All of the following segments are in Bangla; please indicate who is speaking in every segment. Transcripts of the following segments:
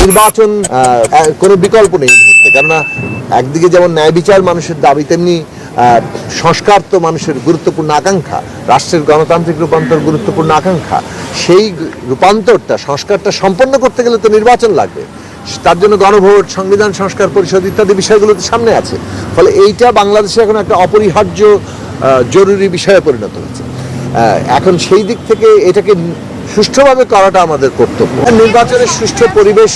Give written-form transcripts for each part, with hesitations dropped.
Speaker 1: নির্বাচন কোনো বিকল্প নেই মুহূর্তে, কেননা একদিকে যেমন ন্যায় বিচার মানুষের দাবি, তেমনি সংস্কার তো মানুষের গুরুত্বপূর্ণ আকাঙ্ক্ষা, রাষ্ট্রের গণতান্ত্রিক রূপান্তর গুরুত্বপূর্ণ আকাঙ্ক্ষা। সেই রূপান্তরটা, সংস্কারটা সম্পন্ন করতে গেলে তো নির্বাচন লাগবে। তার জন্য গণভোট, সংবিধান সংস্কার পরিষদ ইত্যাদি বিষয়গুলো তো সামনে আছে। ফলে এইটা বাংলাদেশে এখন একটা অপরিহার্য জরুরি বিষয়ে পরিণত হয়েছে। এখন সেই দিক থেকে এটাকে সুষ্ঠুভাবে করাটা আমাদের কর্তব্য। নির্বাচনের সুষ্ঠু পরিবেশ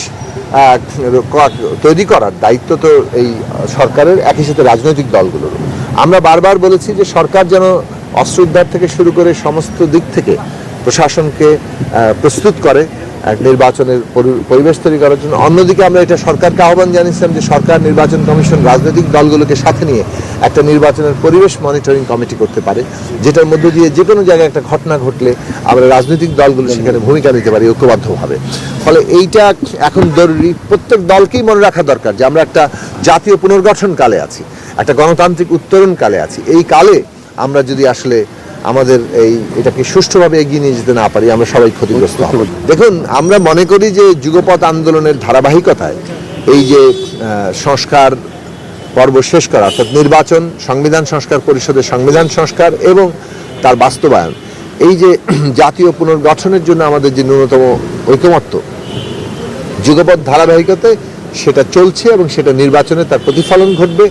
Speaker 1: তৈরি করার দায়িত্ব তো এই সরকারের, একই সাথে রাজনৈতিক দলগুলোর। আমরা বারবার বলেছি যে সরকার যেন অস্ত্র উদ্ধার থেকে শুরু করে সমস্ত দিক থেকে প্রশাসনকে প্রস্তুত করে নির্বাচনের পরিবেশ তৈরি করার জন্য। অন্যদিকে আমরা এটা সরকারকে আহ্বান জানিয়েছিলাম যে সরকার, নির্বাচন কমিশন রাজনৈতিক দলগুলোকে সাথে নিয়ে একটা নির্বাচনের পরিবেশ মনিটরিং কমিটি করতে পারে, যেটার মধ্যে দিয়ে যে কোনো জায়গায় একটা ঘটনা ঘটলে আমরা রাজনৈতিক দলগুলো সেখানে ভূমিকা নিতে পারি ঐক্যবদ্ধভাবে। ফলে এইটা এখন জরুরি। প্রত্যেক দলকেই মনে রাখা দরকার যে আমরা একটা জাতীয় পুনর্গঠন কালে আছি, একটা গণতান্ত্রিক উত্তরণ কালে আছি। এই কালে আমরা যদি আসলে আমাদের এটাকে সুষ্ঠুভাবে এগিয়ে নিয়ে যেতে না পারি, আমরা সবাই ক্ষতিগ্রস্ত হব। দেখুন, আমরা মনে করি যে যুগপৎ আন্দোলনের ধারাবাহিকতায় এই যে সংস্কার পর্ব শেষ করা, অর্থাৎ নির্বাচন, সংবিধান সংস্কার পরিষদের সংবিধান সংস্কার এবং তার বাস্তবায়ন, এই যে জাতীয় পুনর্গঠনের জন্য আমাদের যে ন্যূনতম ঐকমত্য, যুগপৎ ধারাবাহিকতায় সেটা চলছে এবং সেটা নির্বাচনে তার প্রতিফলন ঘটবে।